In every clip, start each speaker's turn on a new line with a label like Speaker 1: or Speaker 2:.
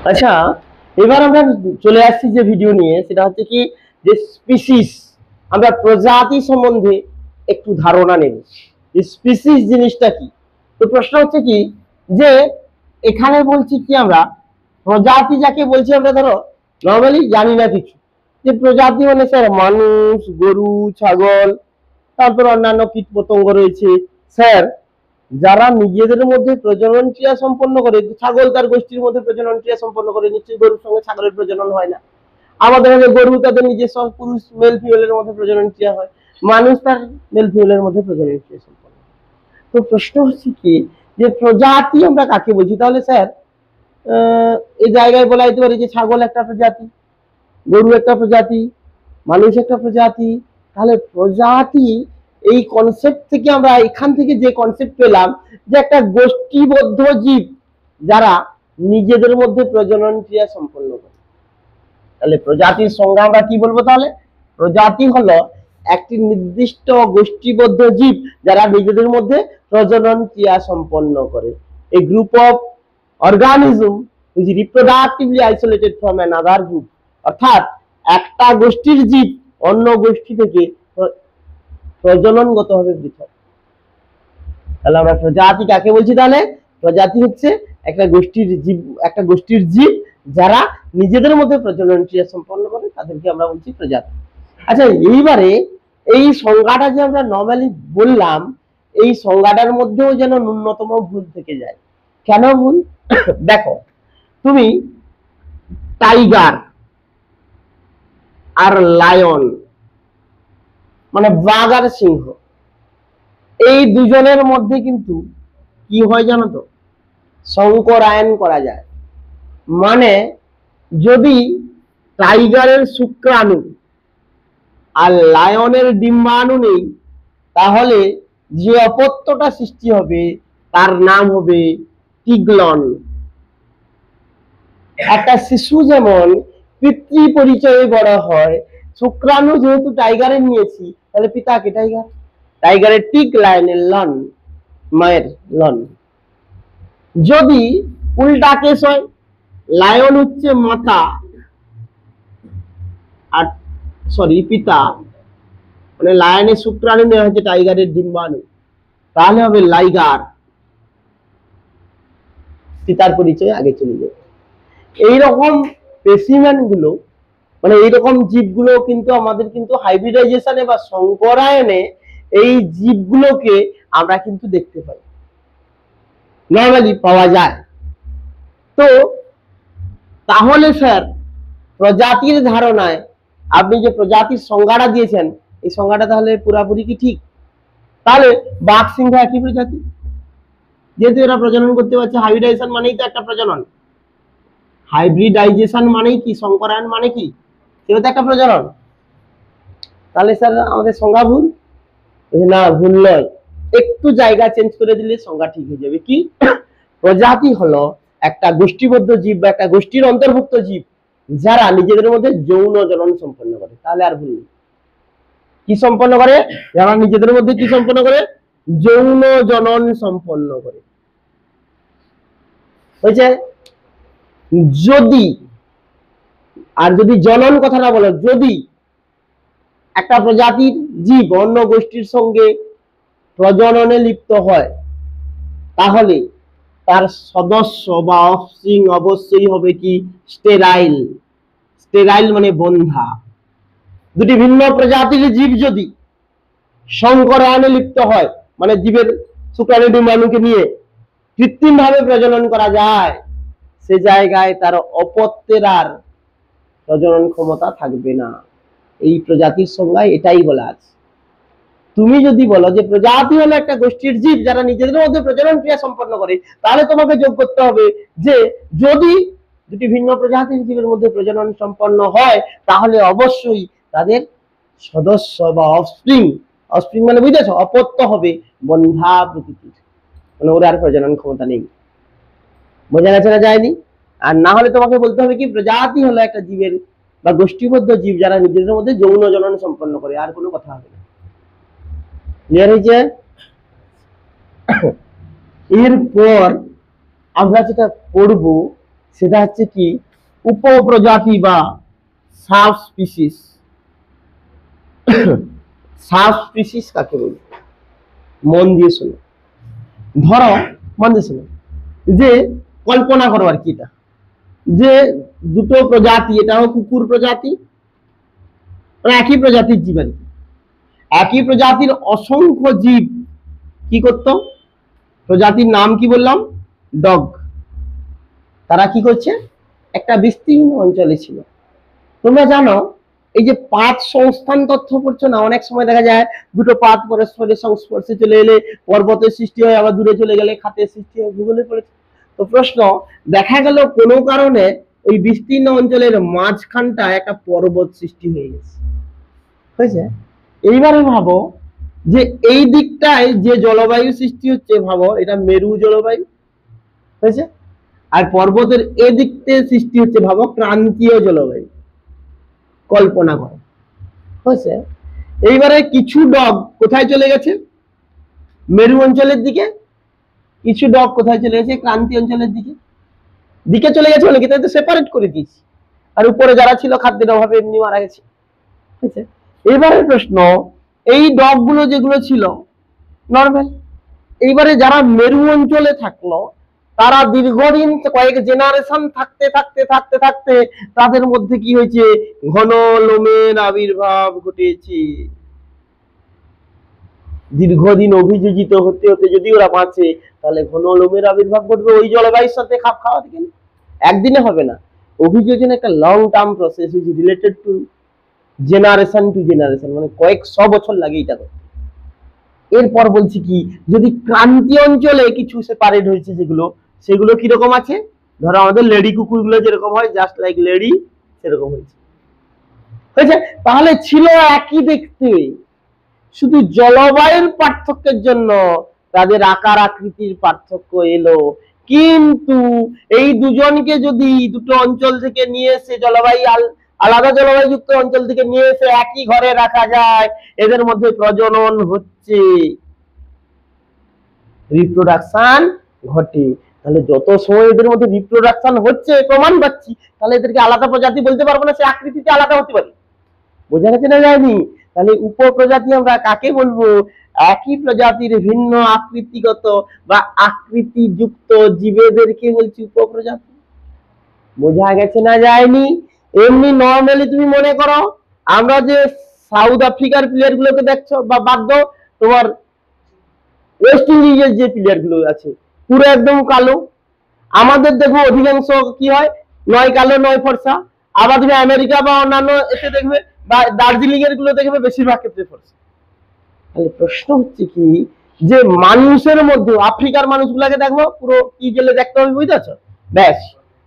Speaker 1: আচ্ছা, এবার আমরা চলে আসছি যে ভিডিও নিয়ে, সেটা হচ্ছে কি যে স্পিসিস, আমরা প্রজাতি সম্বন্ধে একটু ধারণা নেব যে স্পিসিস জিনিসটা কি। তো প্রশ্ন হচ্ছে কি যে এখানে বলছি কি আমরা প্রজাতি যাকে বলছি, আমরা ধরো নর্মালি জানি না কিছু, যে প্রজাতি মানে স্যার মানুষ, গরু, ছাগল, তারপর অন্যান্য কীট পতঙ্গ রয়েছে স্যার, যারা নিজেদের মধ্যে প্রজনন ক্রিয়া সম্পন্ন করে। ছাগল তার গোষ্ঠীর মধ্যে প্রজনন ক্রিয়া সম্পন্ন করে, নিশ্চয়ই গরুর সঙ্গে ছাগলের প্রজনন হয় না। আমাদের গরু তাদের নিজস্ব পুরুষ মেল ফিমেলের মধ্যে প্রজনন ক্রিয়া হয়, মানুষ তার মেল ফিমেলের মধ্যে প্রজনন ক্রিয়া সম্পন্ন। তো প্রশ্ন হচ্ছে কি যে প্রজাতি আমরা কাকে বলছি? তাহলে স্যার এই জায়গায় বলা যেতে পারে যে ছাগল একটা প্রজাতি, গরু একটা প্রজাতি, মানুষ একটা প্রজাতি। তাহলে প্রজাতি এই কনসেপ্ট থেকে আমরা এখান থেকে যে কনসেপ্ট পেলাম যে একটা গোষ্ঠীবদ্ধ জীব যারা নিজেদের মধ্যে প্রজনন ক্রিয়া সম্পন্ন করে। তাহলে প্রজাতির সংজ্ঞা আমরা কি বলবো? তাহলে প্রজাতি হলো একটি নির্দিষ্ট গোষ্ঠীবদ্ধ জীব যারা নিজেদের মধ্যে প্রজনন ক্রিয়া সম্পন্ন করে। A group of organism is reproductively isolated from another group, অর্থাৎ একটা গোষ্ঠীর জীব অন্য গোষ্ঠী থেকে প্রজননগতভাবে পৃথক। তাহলে আমরা প্রজাতি কাকে বলছি? তাহলে প্রজাতি হচ্ছে একটা গোষ্ঠীর জীব যারা নিজেদের মধ্যে প্রজনন ক্রিয়া সম্পন্ন করে, তাদেরকে আমরা বলছি প্রজাতি। আচ্ছা, এইবারে এই সংজ্ঞাটা যে আমরা নর্মালি বললাম, এই সংজ্ঞাটার মধ্যেও যেন ন্যূনতম ভুল থেকে যায়। কেন ভুল? দেখো, তুমি টাইগার আর লায়ন মানে বাঘ আর সিংহ, এই দুজনের মধ্যে কিন্তু কি হয় জানো তো? সংকরায়ন করা যায়। মানে যদি টাইগারের শুক্রাণু আর লায়নের ডিম্বাণু নেই, তাহলে যে অপত্যটা সৃষ্টি হবে তার নাম হবে টিগলন। একটা শিশু যেমন পিতৃ পরিচয়ে বড় হয়, শুক্রাণু যেহেতু টাইগারের নিয়েছি, তাহলে পিতাকে টাইগার, টাইগারের টিক, লায়নের লন, মায়ের লন। যদি উল্টা কেস হয়, লায়ন হচ্ছে মাতা আর পিতা, মানে লায়নের শুক্রাণু নেওয়া হচ্ছে টাইগারের ডিম্বাণু, তাহলে হবে লাইগার, পিতার পরিচয় আগে চলে যাবে। এইরকম স্পেসিমেন গুলো, মানে এইরকম জীবগুলো কিন্তু আমাদের কিন্তু হাইব্রিডাইজেশনে বা সংকরায়নে এই জীবগুলোকে আমরা কিন্তু দেখতে পাই, নর্মালি পাওয়া যায়। তো তাহলে স্যার প্রজাতির ধারণায় আপনি যে প্রজাতির সংজ্ঞাটা দিয়েছেন, এই সংজ্ঞাটা তাহলে পুরাপুরি কি ঠিক? তাহলে বাঘ সিংহ একই প্রজাতি, যেহেতু এরা প্রজনন করতে পারছে। হাইব্রিডাইজেশন মানেই তো একটা প্রজনন, হাইব্রিডাইজেশন মানেই কি, সংকরায়ন মানে কি, সেটা তো একটা প্রজনন। তাহলে স্যার আমাদের সংজ্ঞা ভুল? না, ভুল নয়, একটু জায়গা চেঞ্জ করে দিলে সংজ্ঞা ঠিক হয়ে যাবে। কি? প্রজাতি হলো একটা গোষ্ঠীবদ্ধ জীব বা একটা গোষ্ঠীর অন্তর্ভুক্ত জীব যারা নিজেদের মধ্যে যৌন জনন সম্পন্ন করে। তাহলে আর ভুল নেই। কি সম্পন্ন করে? যারা নিজেদের মধ্যে কি সম্পন্ন করে? যৌন জনন সম্পন্ন করে। হয়েছে? যদি জনন কথাটা বলো, যদি একটা প্রজাতির জীব অন্য গোষ্ঠীর সঙ্গে প্রজননে লিপ্ত হয়, তাহলে তার সদস্য বা অফস্প্রিং অবশ্যই হবে কি? স্টেরাইল। স্টেরাইল মানে বন্ধা। দুটি ভিন্ন প্রজাতির জীব যদি সংকরায়নে লিপ্ত হয়, মানে জীবের শুক্রাণু ডিম্বাণুকে নিয়ে কৃত্রিম ভাবে প্রজনন করা যায়, সে জায়গায় তার অপত্যের আর প্রজনন ক্ষমতা থাকবে না। এই প্রজাতির সংজ্ঞায় এটাই বলা আছে। তুমি যদি বলো যে প্রজাতি হলো একটা গোষ্ঠীর জীব যারা নিজেদের মধ্যে প্রজনন ক্রিয়া সম্পন্ন করে, তাহলে তোমাকে যোগ করতে হবে যে যদি দুটি ভিন্ন প্রজাতির জীবের মধ্যে প্রজনন সম্পন্ন হয়, তাহলে অবশ্যই তাদের সদস্য বা অফস্প্রিং, অফস্প্রিং মানে বুঝেছো, অপত্য হবে বন্ধা প্রকৃতির, মানে ওর আর প্রজনন ক্ষমতা নেই। বোঝা গেছে না যায়নি? আর না হলে তোমাকে বলতে হবে কি, প্রজাতি হলো একটা জীবের বা গোষ্ঠীবদ্ধ জীব যারা নিজেদের মধ্যে যৌন জনন সম্পন্ন করে, আর কোনো কথা হবে না। ক্লিয়ার হয়েছে? এরপর আমরা যেটা পড়বো সেটা হচ্ছে কি উপপ্রজাতি বা সাব স্পিসিস। সাব স্পিসিস কাকে বলি? মন দিয়ে শোনো, ধরো মন দিয়ে শোনো, যে কল্পনা করো আর কি, এটা যে দুটো প্রজাতি, এটাও কুকুর প্রজাতি, একই প্রজাতির জীব আর কি, একই প্রজাতির অসংখ্য জীব কি করতো, প্রজাতির নাম কি বললাম, ডগ। তারা কি করছে, একটা বিস্তীর্ণ অঞ্চলে ছিল। তোমরা জানো এই যে পাত সংস্থান তথ্য পড়ছো না, অনেক সময় দেখা যায় দুটো পাত পরস্পরের সংস্পর্শে চলে এলে পর্বতের সৃষ্টি হয়, আবার দূরে চলে গেলে খাতের সৃষ্টি হয়, ভূগোলে পড়েছে। তো প্রশ্ন, দেখা গেল কোনো কারণে ওই বিস্তীর্ণ অঞ্চলের মাঝখানটা একটা পর্বত সৃষ্টি হয়ে গেছে, হয়েছে। এইবারে ভাবো যে এই দিকটায় যে জলবায়ু সৃষ্টি হচ্ছে, ভাবো এটা মেরু জলবায়ু, হয়েছে, আর পর্বতের এদিক থেকে সৃষ্টি হচ্ছে ভাবো ক্রান্তীয় জলবায়ু। কল্পনা করো, হয়েছে। এইবারে কিছু ডগ কোথায় চলে গেছে, মেরু অঞ্চলের দিকে, কিছু ডগ কোথায় চলে গেছে, ক্রান্তীয় অঞ্চলের দিকে। দিকে চলে গেছে মানে কি, তাই তো সেপারেট করে দিয়েছি, আর উপরে যারা ছিল খাদ্যের অভাবে এমনি মারা গেছে, ঠিক আছে। এবারে প্রশ্ন, এই ডগ গুলো যেগুলো ছিল নরমাল, এইবারে যারা মেরু অঞ্চলে থাকলো তারা দীর্ঘদিন কয়েক জেনারেশন থাকতে থাকতে থাকতে থাকতে তাদের মধ্যে কি হয়েছে, ঘন লোমের আবির্ভাব ঘটেছে। দীর্ঘদিন অভিযোজিত হতে হতে যদি ওরা বাঁচে, তাহলে ঘন লোমের আবির্ভাব ঘটবে ওই জলবায়ুর সাথে খাপ খাওয়া থেকে। একদিনে হবে না, অভিযোজন একটা long term process, is related to generation to generation, মানে কয়েকশো বছর লাগে এটা করতে। এরপর বলছি কি, যদি ক্রান্তীয় অঞ্চলে কিছু সেপারেট হয়েছে, যেগুলো সেগুলো কিরকম আছে, ধরো আমাদের লেডি কুকুর গুলো যেরকম হয়, জাস্ট লাইক লেডি, সেরকম হয়েছে, হয়েছে। তাহলে ছিল একই দেখতে, শুধু জলবায়ুর পার্থক্যের জন্য তাদের আকার আকৃতির পার্থক্য এলো। কিন্তু এই দুজনকে যদি দুটো অঞ্চল থেকে নিয়ে এসে জলবায়ু আলাদা জলবায়ু যুক্ত অঞ্চল থেকে নিয়ে এসে একই ঘরে রাখা যায়, এদের মধ্যে প্রজনন হচ্ছে, রিপ্রোডাকশন ঘটে। তাহলে যত সময় এদের মধ্যে রিপ্রোডাকশন হচ্ছে প্রমাণ পাচ্ছি, তাহলে এদেরকে আলাদা প্রজাতি বলতে পারবো না, সে আকৃতিতে আলাদা হতে পারে। বোঝা গেছে না যায়নি? তাহলে উপপ্রজাতি আমরা কাকে বলবো, একই প্রজাতির ভিন্ন আকৃতিগত বা আকৃতি যুক্ত জীবেদেরকে বলছি উপপ্রজাতি। বোঝা গেছে না যায়নি? এমনি নরমালি তুমি মনে করো, আমরা যে সাউথ আফ্রিকার প্লেয়ার গুলোকে দেখছো, বা বাদ দাও, তোমার ওয়েস্ট ইন্ডিজের যে প্লেয়ার গুলো আছে পুরো একদম কালো, আমাদের দেখো অধিকাংশ কি হয়, নয় কালো নয় ফর্সা। আবার তুমি আমেরিকা বা অন্যান্য এসে দেখবে, বা দার্জিলিং এর গুলো দেখবে বেশিরভাগ ক্ষেত্রে ফর্সা। তাহলে প্রশ্ন হচ্ছে কি, যে মানুষের মধ্যে আফ্রিকার মানুষগুলাকে দেখবো পুরো কি জেলে দেখতে হবে, বুঝতে ব্যাস,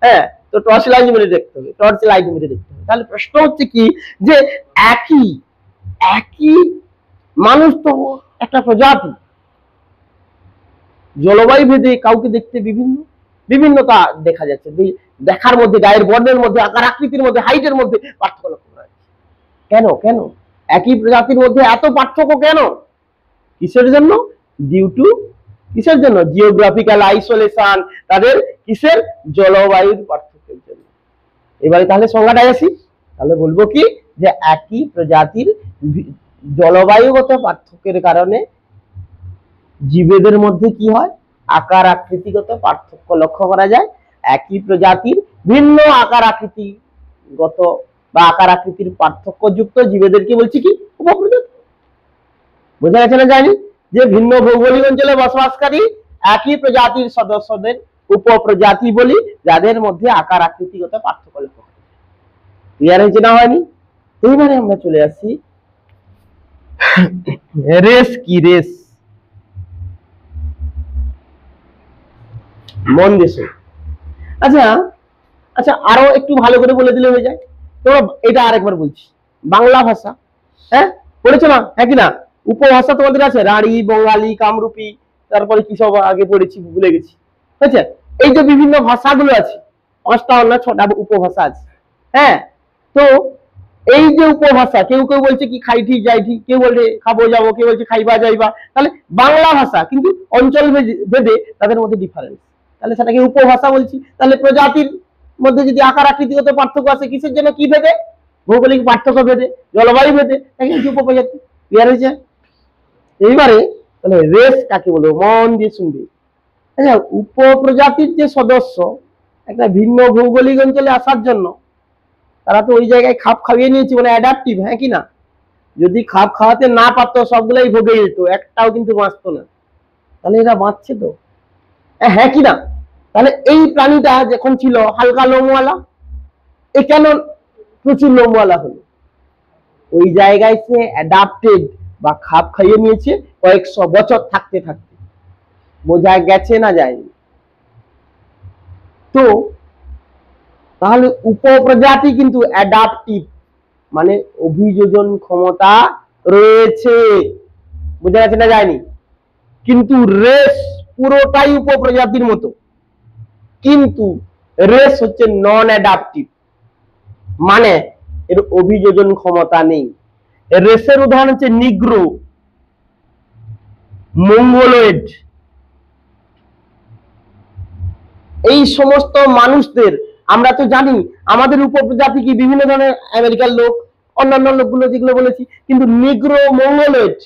Speaker 1: হ্যাঁ, তো টর্চ লাইট মেরে দেখতে হবে, টর্চ লাইট মেরে দেখতে হবে। তাহলে প্রশ্ন হচ্ছে কি, যে একই একই মানুষ তো একটা প্রজাতি, জলবায়ু ভেদে কাউকে দেখতে বিভিন্ন বিভিন্নতা দেখা যাচ্ছে, দেখার মধ্যে, গায়ের বর্ণের মধ্যে, আকার আকৃতির মধ্যে, হাইটের মধ্যে পার্থক্য লক্ষ্য করা যাচ্ছে। কেন কেন একই প্রজাতির মধ্যে এত পার্থক্য কেন? কিসের জন্য? ডিউ টু কিসের জন্য? জিওগ্রাফিক্যাল আইসোলেশন, তাদের কিসের? জলবায়ুর পার্থক্যের জন্য। এবারে তাহলে সংজ্ঞাটায় আসি, তাহলে বলবো কি, যে একই প্রজাতির জলবায়ুগত পার্থক্যের কারণে জীবেদের মধ্যে কি হয়, আকার আকৃতিগত পার্থক্য লক্ষ্য করা যায়। একই প্রজাতির ভিন্ন আকার আকৃতিগত বা আকার আকৃতির পার্থক্য যুক্ত জীবেদেরকে বলছি কি, উপপ্রজাতি। বোঝা গেছে না জানি? যে ভিন্ন ভৌগোলিক অঞ্চলে বসবাসকারী একই প্রজাতির সদস্যদের উপপ্রজাতি বলি, যাদের মধ্যে আকার আকৃতিগত পার্থক্য লক্ষ্য করা যায়। ক্লিয়ার হয়েছে না হয়নি? এইবারে আমরা চলে আসছি রেস কি, রেস মন দেশে। আচ্ছা আচ্ছা, আরো একটু ভালো করে বলে দিলে হয়ে যায়। তোমরা এটা আরেকবার বলছি, বাংলা ভাষা, হ্যাঁ পড়েছো না? হ্যাঁ কি না? উপভাষা তোমাদের আছে, রাঢ়ী, বঙ্গালী, কামরূপী, তারপরে কি সব আগে পড়েছি ভুলে গেছি, বুঝছে। এই যে বিভিন্ন ভাষাগুলো আছে, ৫টা না ৬টা উপভাষা আছে, হ্যাঁ। তো এই যে উপভাষা, কেউ কেউ বলছে কি খাইটি যাইটি, কেউ বলছে খাবো যাবো, কেউ বলছে খাইবা যাইবা। তাহলে বাংলা ভাষা, কিন্তু অঞ্চল ভেদে তাদের মধ্যে ডিফারেন্স, তাহলে সেটাকে উপভাষা বলছি। তাহলে প্রজাতির মধ্যে যদি আকার আকৃতিগত পার্থক্য আছে, কিসের জন্য? কি ভেদে? ভৌগোলিক পার্থক্য ভেদে, জলবায়ু ভেদে, উপপ্রজাতি। ক্লিয়ার হয়েছে? এইবারে তাহলে রেস কাকে বলবো, মন দিয়ে শুনবে। আচ্ছা, উপপ্রজাতির যে সদস্য একটা ভিন্ন ভৌগোলিক অঞ্চলে আসার জন্য তারা তো ওই জায়গায় খাপ খাইয়ে নিয়েছে, মানে অ্যাডাপটিভ, হ্যাঁ কি না? যদি খাপ খাওয়াতে না পারতো, সবগুলাই ভোগে যেত, একটাও কিন্তু বাঁচতো না। তাহলে এরা বাঁচছে তো, হ্যাঁ কি না? তাহলে এই প্রাণীটা যখন ছিল হালকা লোমওয়ালা, এ কেন প্রচুর লোমওয়ালা হলো? ওই জায়গায় সে অ্যাডাপ্টেড বা খাপ খাইয়ে নিয়েছে কয়েকশো বছর থাকতে থাকতে। বোঝা গেছে না যায়নি? তো তাহলে উপপ্রজাতি কিন্তু অ্যাডাপটিভ, মানে অভিযোজন ক্ষমতা রয়েছে। বোঝা গেছে না যায়নি? কিন্তু রেস পুরোটাই উপপ্রজাতির মতো, কিন্তু রেস হচ্ছে নন অ্যাডাপটিভ, মানে এর অভিযোজন ক্ষমতা নেই। রেসের উদাহরণ হচ্ছে নিগ্রো, মঙ্গোলয়েড। এই সমস্ত মানুষদের আমরা তো জানি আমাদের উপপ্রজাতি কি বিভিন্ন ধরনের আমেরিকার লোক, অন্যান্য লোকগুলো যেগুলো বলেছি, কিন্তু নিগ্রো, মঙ্গোলয়েড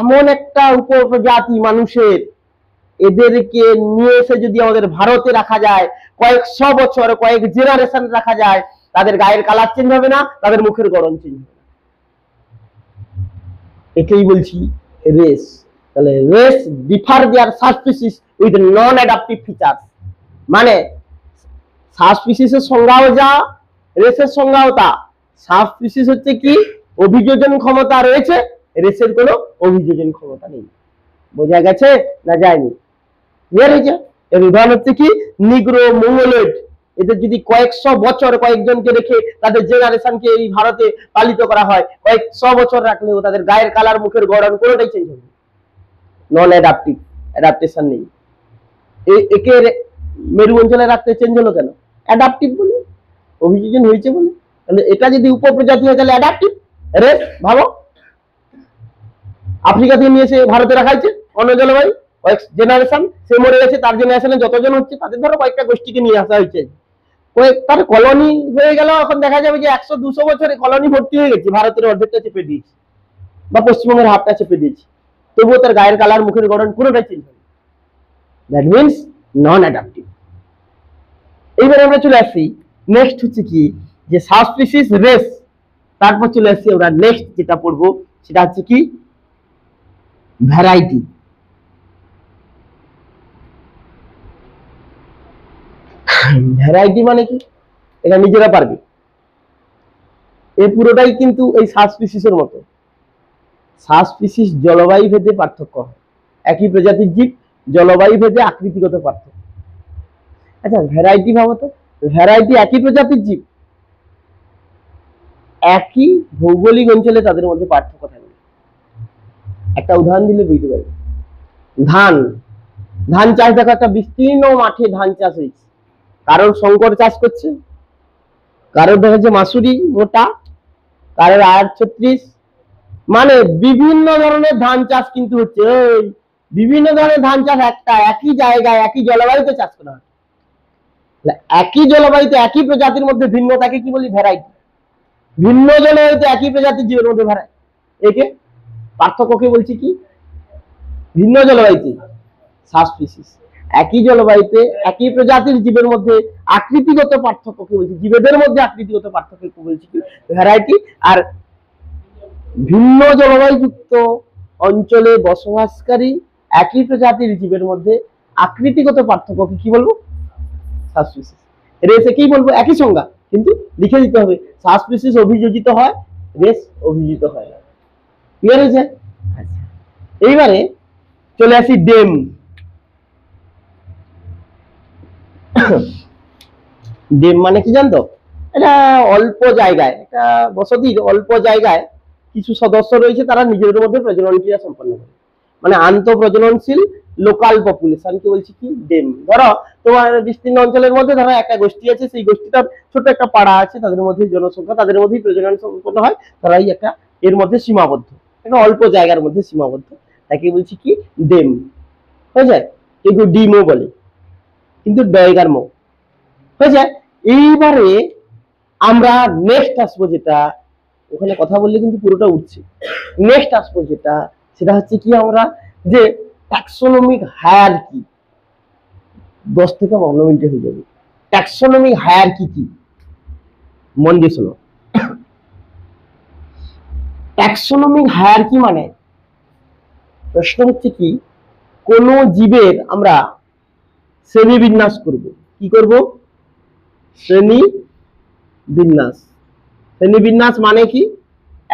Speaker 1: এমন একটা উপপ্রজাতি মানুষের, এদেরকে নিয়ে এসে যদি আমাদের ভারতে রাখা যায়, কয়েকশো বছর, কয়েক জেনারেশন রাখা যায়, তাদের গায়ের কালার চেঞ্জ হবে না, তাদের মুখের গড়ন চেঞ্জ হবে না। একেই বলছি রেস। তাহলে race differ their subspecies with non adaptive features, মানে সাবস্পিসিসের সংজ্ঞাও যা, রেসের সংজ্ঞাও তা। সাবস্পিসিস হচ্ছে কি? অভিযোজন ক্ষমতা রয়েছে, রেসের কোনো অভিযোজন ক্ষমতা নেই। বোঝা গেছে না যায়নি? ক্লিয়ার হয়েছে? এর উদাহরণ হচ্ছে কি? নিগ্রো, মঙ্গোলয়েড। এদের যদি কয়েকশো বছর কয়েকজনকে রেখে তাদের জেনারেশনকে এই ভারতে পালিত করা হয়, কয়েকশো বছর রাখলেও তাদের গায়ের কালার, মুখের গড়ন কোনোটাই চেঞ্জ হবে, নন অ্যাডাপটিভ, অ্যাডাপ্টেশন নেই। একে মেরু অঞ্চলে রাখতে চেঞ্জ হলো কেন? অ্যাডাপটিভ বলে, অভিযোজন হয়েছে বলে। তাহলে এটা যদি উপপ্রজাতি হয় তাহলে অ্যাডাপটিভ। রেস ভাবো, আফ্রিকা থেকে নিয়ে এসে ভারতে রাখা হয়েছে, অন্য জলবায়ু, কয়েক জেনারেশন, সে মরে গেছে, তার জেনারেশনে যতজন হচ্ছে তাদের ধরো কয়েকটা গোষ্ঠীকে নিয়ে আসা হয়েছে, তার কলোনি হয়ে গেল। এখন দেখা যাবে যে 100-200 বছরে কলোনি ভর্তি হয়ে গেছে, ভারতের অর্ধেকটা চেপে দিয়েছে বা পশ্চিমবঙ্গের হাফটা চেপে দিয়েছে, তবুও তার গায়ের কালার, মুখের গঠন পুরোটাই চেঞ্জ হবে। That means non adaptive. এইবারে আমরা চলে আসি নেক্সট হচ্ছে কি, যে সাবস্পিসিস, রেস, তারপর চলে আসছি আমরা নেক্সট যেটা পড়বো সেটা হচ্ছে কি, ভ্যারাইটি। ভ্যারাইটি মানে কি? এটা নিজেরা পারবে। এই পুরোটাই কিন্তু এই সাবস্পিসিসের মতো। সাবস্পিসিস জলবায়ু ভেদে পার্থক্য হয়, একই প্রজাতির জীব, জলবায়ু ভেদে আকৃতিগত পার্থক্য। আচ্ছা, ভ্যারাইটি ভাবো তো, ভ্যারাইটি একই প্রজাতির জীব, একই ভৌগোলিক অঞ্চলে তাদের মধ্যে পার্থক্য থাকবে। একটা উদাহরণ দিলে বুঝতে পারবে। ধান, ধান চাষ দেখো, একটা বিস্তীর্ণ মাঠে ধান চাষ হয়েছে, কারোর শঙ্কর চাষ করছে, কারোর দেখা যাচ্ছে মাসুরি মোটা, কারোর আর-36, মানে বিভিন্ন ধরনের ধান চাষ কিন্তু হচ্ছে। ওই বিভিন্ন ধরনের ধান চাষ একটা একই জায়গায় একই জলবায়ুতে চাষ করা হয়। একই জলবায়ুতে একই প্রজাতির মধ্যে ভিন্নতাকে কি বলি? ভ্যারাইটি। ভিন্ন জলবায়ুতে একই প্রজাতির জীবের মধ্যে ভ্যারাইটি, একে পার্থক্যকে বলছি কি? ভিন্ন জলবায়ুতে সাবস্পিসিস, একই জলবায়ুতে একই প্রজাতির জীবের মধ্যে আকৃতিগত পার্থক্যকে বলছি, জীবেদের মধ্যে আকৃতিগত পার্থক্যকে বলছি কি? ভ্যারাইটি। আর ভিন্ন জলবায়ুযুক্ত অঞ্চলে বসবাসকারী একই প্রজাতির জীবের মধ্যে আকৃতিগত পার্থক্যকে কি বলবো? সাবস্পিসিস। রেস কি বলবো? একই সংজ্ঞা, কিন্তু লিখে দিতে হবে। সাবস্পিসিস অভিযোজিত হয়, রেস অভিযোজিত হয় না। ক্লিয়ার হয়েছে? আচ্ছা, এইবারে চলে আসি ডেম। ডেম মানে কি জানতো? এটা অল্প জায়গায়, এটা বসতির অল্প জায়গায় কিছু সদস্য রয়েছে, তারা নিজেদের মধ্যে প্রজনন ক্রিয়া সম্পন্ন করে, মানে আন্তঃপ্রজননশীল লোকাল পপুলেশন কে বলছি কি? ডেম। ধরো তোমার বিস্তীর্ণ অঞ্চলের মধ্যে ধরো একটা গোষ্ঠী আছে, সেই গোষ্ঠীটার ছোট একটা পাড়া আছে, তাদের মধ্যে জনসংখ্যা, তাদের মধ্যেই প্রজনন সম্পন্ন হয়, তারাই একটা এর মধ্যে সীমাবদ্ধ, একটা অল্প জায়গার মধ্যে সীমাবদ্ধ, তাকে বলছি কি? ডেম। হয়ে যায়, কেউ ডিমও বলে, কিন্তু ডয়গার মো। হয়েছে। এইবারে আমরা নেক্সট আসবো, যেটা ওখানে কথা বললে কিন্তু পুরোটা উঠছে। নেক্সট আসবো যেটা, সেটা হচ্ছে কি আমরা যে ট্যাক্সোনমিক হায়ারার্কি। 10 থেকে 15 মিনিটে হয়ে যাবে। ট্যাক্সোনমিক হায়ারার্কি কি, মন দিয়ে শোনো। ট্যাক্সোনমিক হায়ারার্কি মানে প্রশ্ন হচ্ছে কি, কোন জীবের আমরা শ্রেণী বিন্যাস করব। কি করব? শ্রেণী বিন্যাস। শ্রেণী বিন্যাস মানে কি,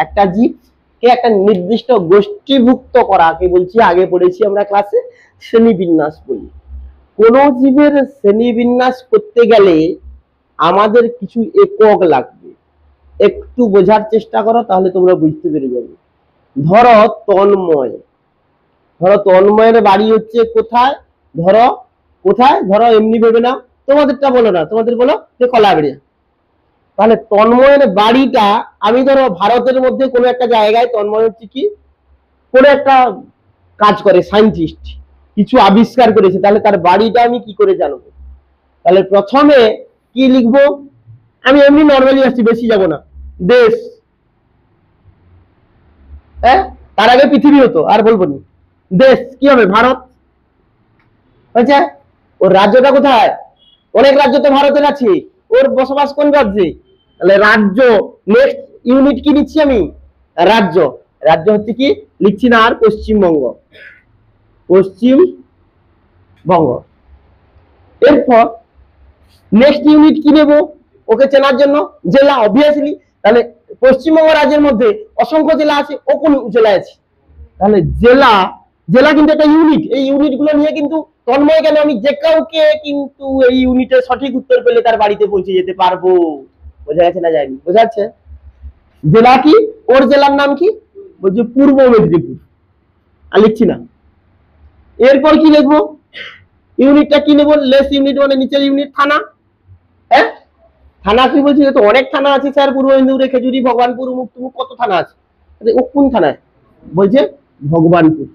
Speaker 1: একটা জীবকে একটা নির্দিষ্ট গোষ্ঠীভুক্ত করাকে বলছি, আগে পড়েছি আমরা ক্লাসে, শ্রেণী বিন্যাস বলি। কোন জীবের শ্রেণী বিন্যাস করতে গেলে আমাদের কিছু একক লাগবে। একটু বোঝার চেষ্টা করো, তাহলে তোমরা বুঝতে পেরে যাবে। ধরো তন্ময়, ধরো তন্ময়ের বাড়ি হচ্ছে কোথায়, ধরো কোথায়, ধরো এমনি ভেবে নাও, তোমাদেরটা বলো না, তোমাদের বলো যে কলাবেড়িয়া। তাহলে তন্ময়ের বাড়িটা, আমি ধরো ভারতের মধ্যে কোনো একটা জায়গায়, তন্ময় হচ্ছে কি কোনো একটা কাজ করে, সায়েন্টিস্ট কিছু আবিষ্কার করেছে, তাহলে তার বাড়িটা আমি কি করে জানবো? তাহলে প্রথমে কি লিখবো, আমি এমনি নর্মালি আসছি, বেশি যাব না, দেশ, হ্যাঁ, তার আগে পৃথিবী হতো, আর বলবো না। দেশ কি হবে? ভারত। হয়েছে। ওর রাজ্যটা কোথায়? অনেক রাজ্য তো ভারতের আছে, ওর বসবাস কোন রাজ্যে? তাহলে রাজ্য। নেক্সট ইউনিট কি নিচ্ছি আমি? রাজ্য। রাজ্য হচ্ছে কি লিখছি না আর, পশ্চিমবঙ্গ, পশ্চিমবঙ্গ। এরপর নেক্সট ইউনিট কি নেব ওকে চেনার জন্য? জেলা, অবভিয়াসলি। তাহলে পশ্চিমবঙ্গ রাজ্যের মধ্যে অসংখ্য জেলা আছে, ও কোন জেলায় আছে? তাহলে জেলা। জেলা কিন্তু একটা ইউনিট, এই ইউনিট গুলো নিয়ে কিন্তু তন্ময় কেন, আমি যে কাউকে কিন্তু এই ইউনিটের সঠিক উত্তর পেলে তার বাড়িতে পৌঁছে যেতে পারবো। বোঝা গেছে না যায়নি? বোঝা যাচ্ছে? জেলা কি, ওর জেলার নাম কি? বলছে পূর্ব মেদিনীপুর, আর লিখছি না। এরপর কি লিখবো? ইউনিটটা কি নেবো? লেস ইউনিট মানে নিচের ইউনিট, থানা। হ্যাঁ, থানা কি বলছি? তো অনেক থানা আছে স্যার, পূর্ব মেদিনীপুরে খেজুরি, ভগবানপুর, মুখ তুমুক, কত থানা আছে। ও কোন থানায়? বলছে ভগবানপুর।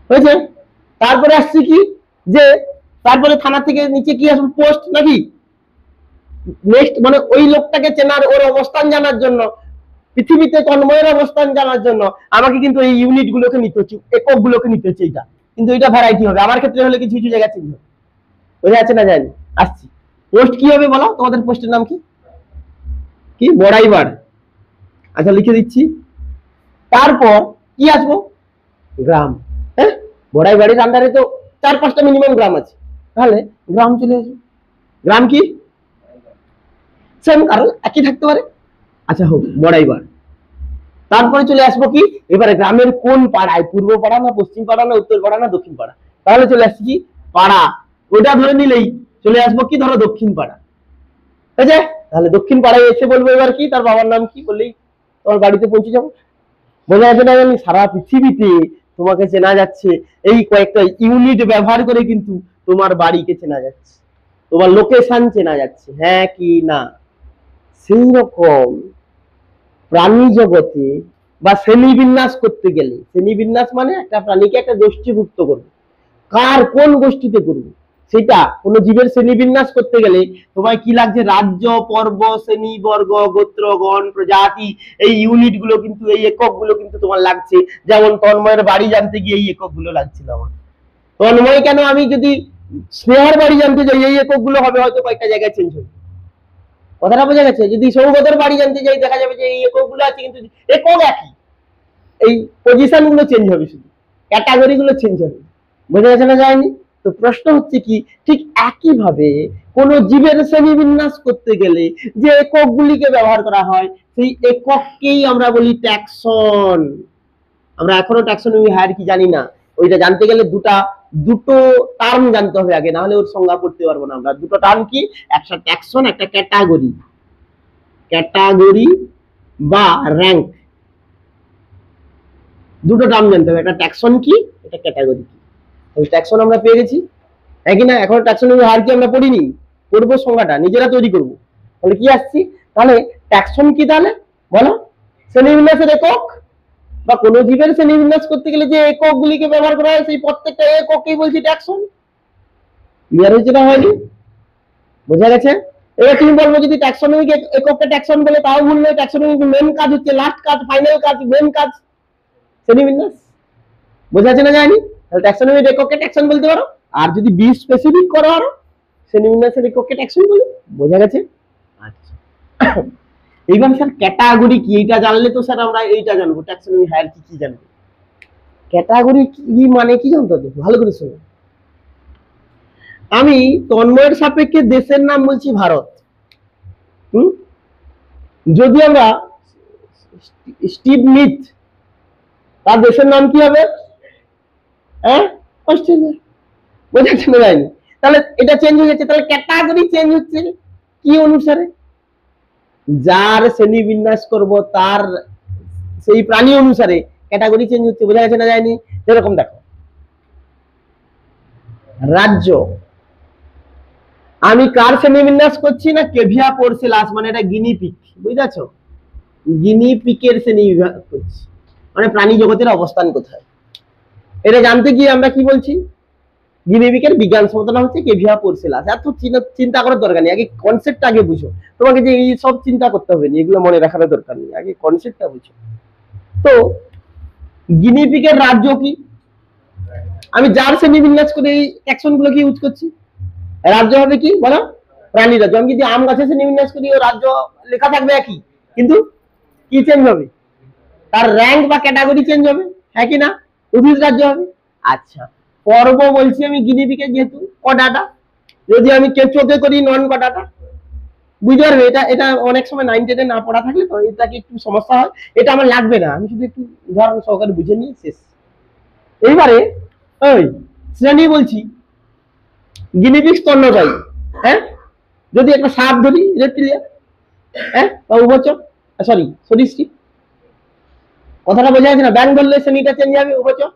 Speaker 1: হয়েছে। তারপরে আসছে কি, যে তারপরে থানা থেকে নিচে কি আসবে? পোস্ট নাকি? নেক্সট মানে ওই লোকটাকে চেনার, ওর অবস্থান জানার জন্য, পৃথিবীতে তন্ময়ের অবস্থান জানার জন্য আমাকে কিন্তু এই ইউনিট গুলোকে নিতে হচ্ছে, একক গুলোকে নিতে হচ্ছে। এটা কিন্তু এটা ভ্যারাইটি হবে, আমার ক্ষেত্রে হলে কিছু কিছু জায়গা চেঞ্জ হবে। বোঝা যাচ্ছে না জানি? আসছি। পোস্ট কি হবে বলো? তোমাদের পোস্টের নাম কি? কি? বড়াইবার। আচ্ছা, লিখে দিচ্ছি। তারপর কি আসবো? গ্রাম। হ্যাঁ, বড়াইবাড়ির আন্ডারে তো 4-5টা মিনিমাম গ্রাম আছে, তাহলে গ্রাম চলে আসবে। গ্রাম কি সেম, কারণ একই থাকতে পারে। আচ্ছা হোক, বড়াইবার। তারপরে চলে আসবো কি, এবারে গ্রামের কোন পাড়ায়, পূর্ব পাড়া না পশ্চিম পাড়া না উত্তর পাড়া না দক্ষিণ পাড়া? তাহলে চলে আসছি কি, পাড়া। ওটা ধরে নিলেই চলে আসবো কি, ধরো দক্ষিণ পাড়া। ঠিক আছে। তাহলে দক্ষিণ পাড়ায় এসে বলবো এবার কি, তার বাবার নাম কি বললেই তোমার বাড়িতে পৌঁছে যাবো। বোঝা যাচ্ছে না? সারা পৃথিবীতে তোমাকে চেনা যাচ্ছে এই কয়েকটা ইউনিট ব্যবহার করে, কিন্তু তোমার বাড়িকে চেনা যাচ্ছে, তোমার লোকেশন চেনা যাচ্ছে, হ্যাঁ কি না? সেই রকম প্রাণী জগতে বা শ্রেণীবিন্যাস করতে গেলে, শ্রেণীবিন্যাস মানে একটা প্রাণীকে একটা গোষ্ঠীভুক্ত করবে, কার কোন গোষ্ঠীতে করবে সেটা। কোন জীবের শ্রেণীবিন্যাস করতে গেলে তোমায় কি লাগছে? রাজ্য, পর্ব, শ্রেণী, বর্গ, গোত্রগণ, প্রজাতি, এই ইউনিট গুলো কিন্তু, এই একক গুলো কিন্তু তোমার লাগছে। যেমন তন্ময়ের বাড়ি জানতে গিয়ে এই একক গুলো লাগছিল আমার। তন্ময় কেন, আমি যদি স্নেহার বাড়ি জানতে যাই, এই একক গুলো হবে, হয়তো কয়েকটা জায়গায় চেঞ্জ হবে। কথাটা বোঝা গেছে? যদি সৌগতের বাড়ি জানতে যাই, দেখা যাবে যে এই একক গুলো আছে, কিন্তু একক একই, এই পজিশন গুলো চেঞ্জ হবে, শুধু ক্যাটাগরি গুলো চেঞ্জ হবে। বোঝা গেছে না যায়নি? তো প্রশ্ন হচ্ছে কি, ঠিক একইভাবে কোন জীবের শ্রেণীবিন্যাস করতে গেলে যে একক গুলিকে ব্যবহার করা হয়, সেই একককেই আমরা বলি ট্যাক্সন। আমরা এখনো ট্যাক্সোনমি হায়ারার্কি জানি না, ওইটা জানতে গেলে দুটো টার্ম জানতে হবে আগে, না হলে ওর সংজ্ঞা পড়তে পারবো না আমরা। দুটো টার্ম কি? একটা ট্যাক্সন, একটা ক্যাটাগরি। ক্যাটাগরি বা র্যাঙ্ক, দুটো টার্ম জানতে হবে। একটা ট্যাক্সন কি, এটা ক্যাটাগরি কি। ট্যাক্সন আমরা পেয়ে গেছি, হ্যাঁ কি না? এখন ট্যাক্সোনমি হায়ারার্কি আমরা পড়িনি, পড়বো, সংজ্ঞাটা নিজেরা তৈরি করব। তাহলে কি আসছি? তাহলে ট্যাক্সন কি তাহলে বলো? শ্রেণীবিন্যাসের একক, বা কোনো জীবের শ্রেণীবিন্যাস করতে গেলে যে একক গুলিকে ব্যবহার করা হয়, সেই প্রত্যেকটা একককেই বলছি ট্যাক্সন। ক্লিয়ার হয়েছে না হয়নি? বোঝা গেছে? এবার তুমি বলবো যদি ট্যাক্সোনমিক এককে ট্যাক্সন বলে তাও ভুল নয়, ট্যাক্সোনমিক মেন কাজ হচ্ছে, লাস্ট কাজ, ফাইনাল কাজ, মেন কাজ শ্রেণীবিন্যাস। বোঝা যাচ্ছে না যায়নি? তাহলে ট্যাক্সোনমিক এককে ট্যাক্সন বলতে পারো, আর যদি বি স্পেসিফিক করো আরো শ্রেণীবিন্যাসের এককে ট্যাক্সন বলে। বোঝা গেছে? আচ্ছা, এইবার স্যার ক্যাটাগরি কি, এইটা জানলে তো স্যার আমরা এইটা জানবো, ট্যাক্সোনমি হায়ারার্কি কি জানবো। ক্যাটাগরি কি মানে কি জানতে হবে, ভালো করে শুনো। আমি তন্ময়ের সাপেক্ষে দেশের নাম বলছি ভারত, যদি আমরা স্টিভ মিথ, তার দেশের নাম কি হবে? অস্ট্রেলিয়া। বোঝাচ্ছে না যায়নি? তাহলে এটা চেঞ্জ হয়ে যাচ্ছে, তাহলে ক্যাটাগরি চেঞ্জ হচ্ছে কি অনুসারে? যার শ্রেণী বিন্যাস করব তার সেই প্রাণী অনুসারে ক্যাটাগরি চেঞ্জ হচ্ছে। বোঝা গেছে না যায়নি? যেরকম দেখো, রাজ্য, আমি কার শ্রেণী বিন্যাস করছি না, কেভিয়া পোর্সেলাস, মানে এটা গিনিপিগ, বুঝেছ? গিনিপিগের শ্রেণী বিভাগ করছি, মানে প্রাণী জগতের অবস্থান কোথায়। এটা জানতে গিয়ে আমরা কি বলছি, গিনিপিগের বিজ্ঞানসম্মত নাম হচ্ছে কেভিয়া পোর্সেলাস। এত চিন্তা করার দরকার নেই, আগে কনসেপ্টটা আগে বুঝো। তোমাকে যে এই সব চিন্তা করতে হবে না, এগুলো মনে রাখার দরকার নেই, আগে কনসেপ্টটা বুঝো। তো গিনিপিগের রাজ্য কি, আমি যার শ্রেণী বিন্যাস করে এই অ্যাকশন গুলো কি ইউজ করছি, রাজ্য হবে কি বলো, প্রাণী রাজ্য। আমি যদি আম গাছের শ্রেণী বিন্যাস করি, ও রাজ্য লেখা থাকবে একই, কিন্তু কি চেঞ্জ হবে, তার র্যাঙ্ক বা ক্যাটাগরি চেঞ্জ হবে, হ্যাঁ কি না? উদ্ভিদ রাজ্য হবে। আচ্ছা, পর্ব বলছি আমি গিনিপিগের, যেহেতু কটাটা, যদি আমি কেঁচোতে করি নন কটাটা, বুঝতে পারবে? এটা এটা অনেক সময় 9 10 না পড়া থাকলে তো এটাকে একটু সমস্যা হয়, এটা আমার লাগবে না, আমি শুধু একটু উদাহরণ সহকারে বুঝে নিয়ে শেষ। এইবারে ওই শ্রেণী বলছি গিনিপিগ স্তন্যপায়ী, হ্যাঁ, যদি একটা সাপ ধরি রেপ্টিলিয়া, হ্যাঁ, বা উভচর, সরি সরীসৃপ, কথাটা বোঝা যাচ্ছে না? ব্যাং ধরলে শ্রেণীটা চেঞ্জ হবে, উভচর।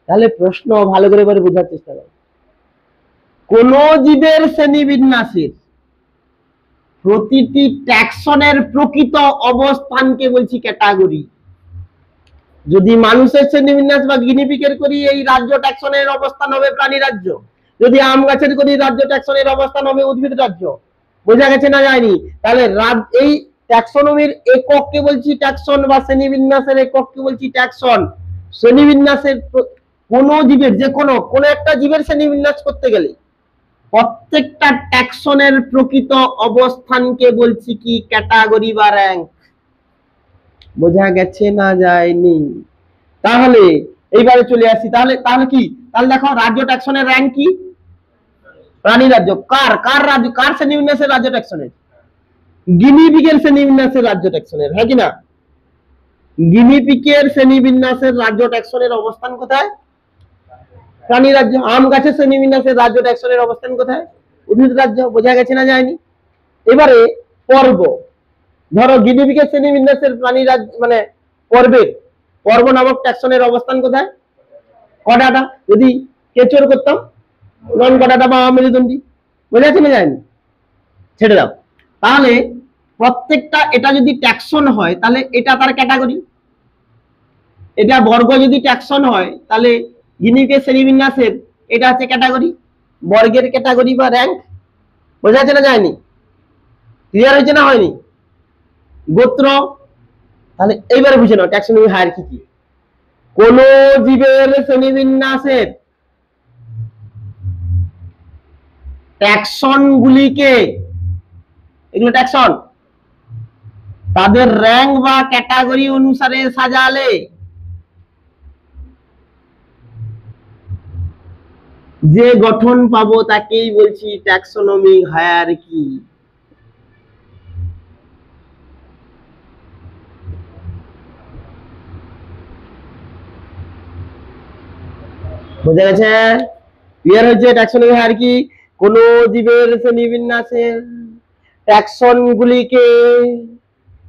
Speaker 1: তাহলে প্রশ্ন ভালো করে এবারে বোঝার চেষ্টা করো, কোন জীবের শ্রেণী বিন্যাসের প্রতিটি ট্যাক্সনের প্রকৃত অবস্থানকে বলছি ক্যাটাগরি। যদি মানুষের শ্রেণীবিন্যাস বা গিনিপিগের করি, এই রাজ্য ট্যাক্সনের অবস্থান হবে প্রাণী রাজ্য। যদি আম গাছের করি, রাজ্য ট্যাক্সনের অবস্থান হবে উদ্ভিদ রাজ্য। বোঝা গেছে না যায়নি? তাহলে এই ট্যাক্সোনমির একককে বলছি ট্যাক্সন, বা শ্রেণীবিন্যাসের একককে বলছি ট্যাক্সন। শ্রেণীবিন্যাসের কোন জীবের, যে কোন একটা জীবের শ্রেণীবিন্যাস করতে গেলে প্রত্যেকটা ট্যাক্সনের প্রকৃত অবস্থানকে বলছি কি ক্যাটাগরি বা র্যাঙ্ক। বোঝা গেছে না যায়নি? তাহলে এইবারে চলে আসি, তাহলে তাহলে কি, তাহলে দেখো রাজ্য ট্যাক্সনের র্যাঙ্ক কি, প্রাণী রাজ্য। কার কার রাজ্য, কার শ্রেণীবিন্যাসের রাজ্য ট্যাক্সনের? গিনিপিগের শ্রেণীবিন্যাসের রাজ্য ট্যাক্সনের, হ্যাঁ কিনা? গিনিপিগের শ্রেণীবিন্যাসের রাজ্য ট্যাক্সনের অবস্থান কোথায়? প্রাণী রাজ্য। আম গাছের শ্রেণীবিন্যাসের রাজ্য ট্যাক্সনের অবস্থান কোথায়? উদ্ভিদ রাজ্য। বোঝা গেছে না যায়নি? এবারে পর্ব, ধরো গিনিপিগের শ্রেণীবিন্যাসের প্রাণী রাজ্য মানে পর্বের, পর্ব নামক ট্যাক্সনের অবস্থান কোথায়? কটাটা। যদি কেঁচোর করতাম নন কটাটা বা মেরুদণ্ডী। বোঝা যাচ্ছে না যায়নি? ছেড়ে দাও। তাহলে প্রত্যেকটা, এটা যদি ট্যাক্সন হয় তাহলে এটা তার ক্যাটাগরি, এটা বর্গ যদি ট্যাক্সন হয় তাহলে গিনিপিগের শ্রেণীবিন্যাসের এটা হচ্ছে ক্যাটাগরি, বর্গের ক্যাটাগরি বা র্যাঙ্ক। বোঝা যাচ্ছে না যায়নি? ক্লিয়ার হয়েছে না হয়নি? গোত্র, তাহলে এইবারে বুঝে নাও ট্যাক্সোনমি হায়ারার্কি কি। কোন জীবের শ্রেণীবিন্যাসের ট্যাক্সন গুলিকে, এগুলো ট্যাক্সন, তাদের র্যাঙ্ক বা ক্যাটাগরি অনুসারে সাজালে যে গঠন পাবো তাকেই বলছি ট্যাক্সোনমিক হায়ারার্কি। বোঝা গেছে? ক্লিয়ার হয়েছে? ট্যাক্সোনমি হায়ারার্কি কোন জীবের শ্রেণীবিন্যাসের ট্যাক্সন গুলিকে